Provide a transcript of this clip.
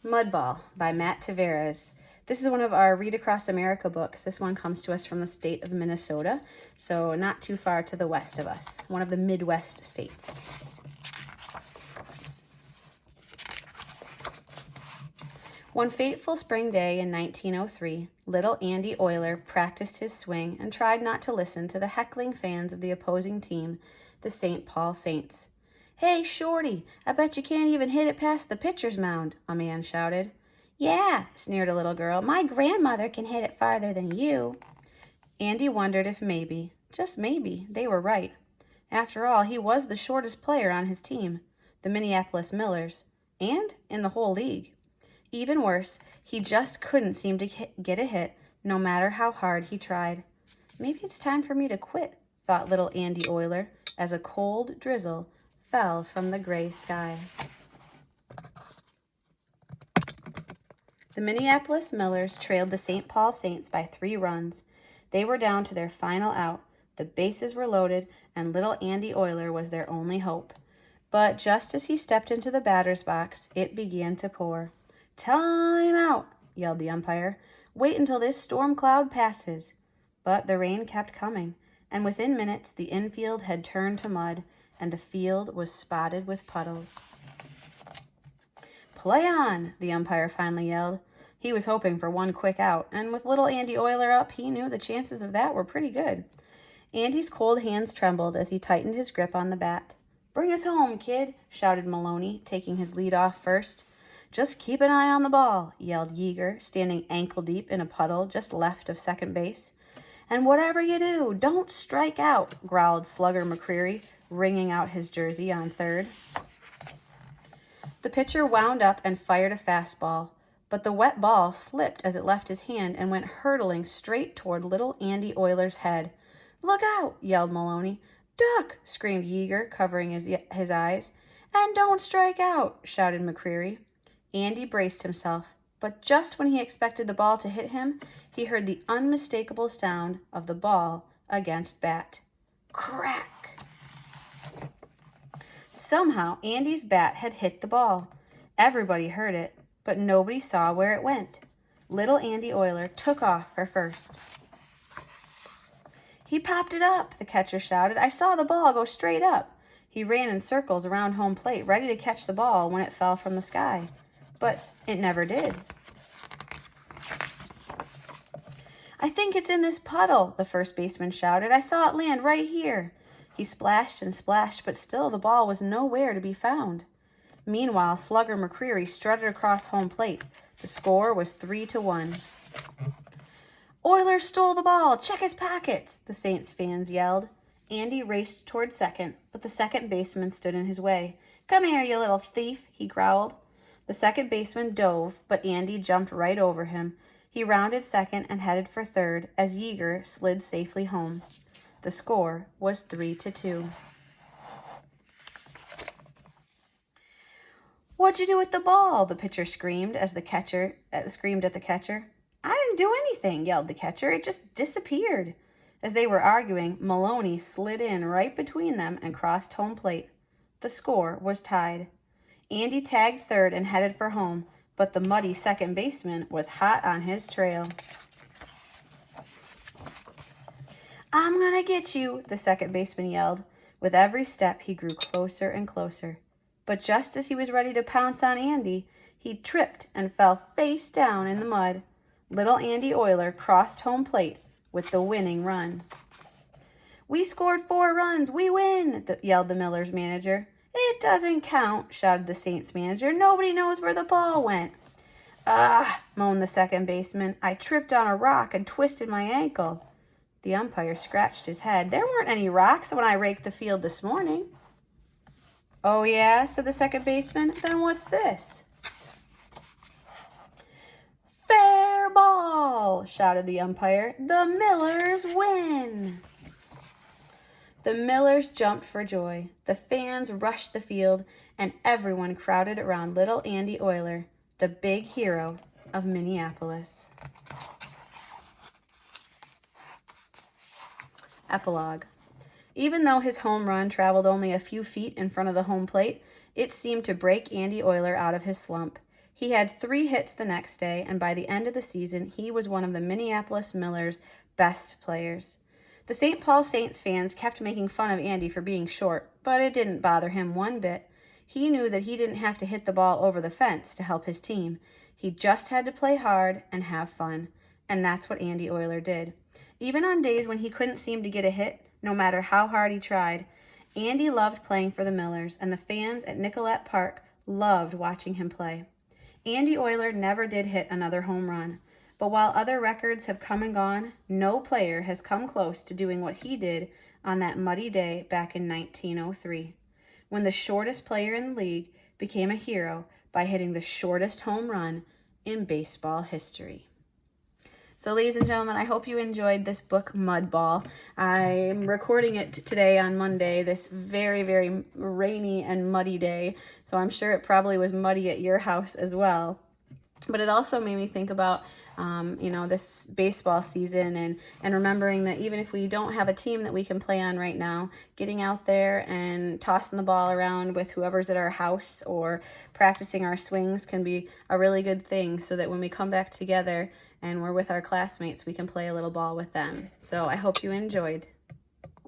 Mudball by Matt Taveras. This is one of our Read Across America books. This one comes to us from the state of Minnesota, so not too far to the west of us, one of the Midwest states. One fateful spring day in 1903, little Andy Oyler practiced his swing and tried not to listen to the heckling fans of the opposing team, the St. Paul Saints. "Hey, Shorty, I bet you can't even hit it past the pitcher's mound," a man shouted. "Yeah," sneered a little girl, "my grandmother can hit it farther than you." Andy wondered if maybe, just maybe, they were right. After all, he was the shortest player on his team, the Minneapolis Millers, and in the whole league. Even worse, he just couldn't seem to get a hit, no matter how hard he tried. "Maybe it's time for me to quit," thought little Andy Oyler, as a cold drizzle fell from the gray sky. The Minneapolis Millers trailed the St. Paul Saints by 3 runs. They were down to their final out. The bases were loaded, and little Andy Oyler was their only hope. But just as he stepped into the batter's box, it began to pour. "Time out," yelled the umpire. "Wait until this storm cloud passes." But the rain kept coming, and within minutes the infield had turned to mud, and the field was spotted with puddles. "Play on," the umpire finally yelled. He was hoping for one quick out, and with little Andy Oyler up, he knew the chances of that were pretty good. Andy's cold hands trembled as he tightened his grip on the bat. "Bring us home, kid," shouted Maloney, taking his lead off first. "Just keep an eye on the ball," yelled Yeager, standing ankle-deep in a puddle just left of second base. "And whatever you do, don't strike out," growled Slugger McCreary, wringing out his jersey on third. The pitcher wound up and fired a fastball, but the wet ball slipped as it left his hand and went hurtling straight toward little Andy Oyler's head. "Look out!" yelled Maloney. "Duck!" screamed Yeager, covering his eyes. "And don't strike out!" shouted McCreary. Andy braced himself, but just when he expected the ball to hit him, he heard the unmistakable sound of the ball against bat. Crack! Somehow Andy's bat had hit the ball. Everybody heard it, but nobody saw where it went. Little Andy Oyler took off for first. "He popped it up," the catcher shouted. "I saw the ball go straight up." He ran in circles around home plate, ready to catch the ball when it fell from the sky. But it never did. "I think it's in this puddle," the first baseman shouted. "I saw it land right here." He splashed and splashed, but still the ball was nowhere to be found. Meanwhile, Slugger McCreary strutted across home plate. The score was 3-1. "Oyler stole the ball! Check his pockets!" the Saints fans yelled. Andy raced toward second, but the second baseman stood in his way. "Come here, you little thief," he growled. The second baseman dove, but Andy jumped right over him. He rounded second and headed for third as Yeager slid safely home. The score was 3-2. "What'd you do with the ball?" the pitcher screamed as the catcher screamed at the catcher. "I didn't do anything," yelled the catcher. "It just disappeared." As they were arguing, Maloney slid in right between them and crossed home plate. The score was tied. Andy tagged third and headed for home, but the muddy second baseman was hot on his trail. "I'm gonna get you," the second baseman yelled. With every step, he grew closer and closer. But just as he was ready to pounce on Andy, he tripped and fell face down in the mud. Little Andy Oyler crossed home plate with the winning run. "We scored 4 runs. We win," yelled the Millers manager. "It doesn't count," shouted the Saints manager. "Nobody knows where the ball went." "Ah," moaned the second baseman. "I tripped on a rock and twisted my ankle." The umpire scratched his head. "There weren't any rocks when I raked the field this morning." "Oh, yeah?" said the second baseman. "Then what's this?" "Fair ball," shouted the umpire. "The Millers win." The Millers jumped for joy. The fans rushed the field, and everyone crowded around little Andy Oyler, the big hero of Minneapolis. Epilogue. Even though his home run traveled only a few feet in front of the home plate, it seemed to break Andy Oyler out of his slump. He had 3 hits the next day, and by the end of the season, he was one of the Minneapolis Millers' best players. The St. Paul Saints fans kept making fun of Andy for being short, but it didn't bother him one bit. He knew that he didn't have to hit the ball over the fence to help his team. He just had to play hard and have fun, and that's what Andy Oyler did. Even on days when he couldn't seem to get a hit, no matter how hard he tried, Andy loved playing for the Millers, and the fans at Nicollet Park loved watching him play. Andy Oyler never did hit another home run, but while other records have come and gone, no player has come close to doing what he did on that muddy day back in 1903, when the shortest player in the league became a hero by hitting the shortest home run in baseball history. So, ladies and gentlemen, I hope you enjoyed this book, Mudball. I'm recording it today on Monday, this very, very rainy and muddy day. So I'm sure it probably was muddy at your house as well. But it also made me think about, this baseball season and remembering that even if we don't have a team that we can play on right now, getting out there and tossing the ball around with whoever's at our house or practicing our swings can be a really good thing, so that when we come back together and we're with our classmates, we can play a little ball with them. So I hope you enjoyed.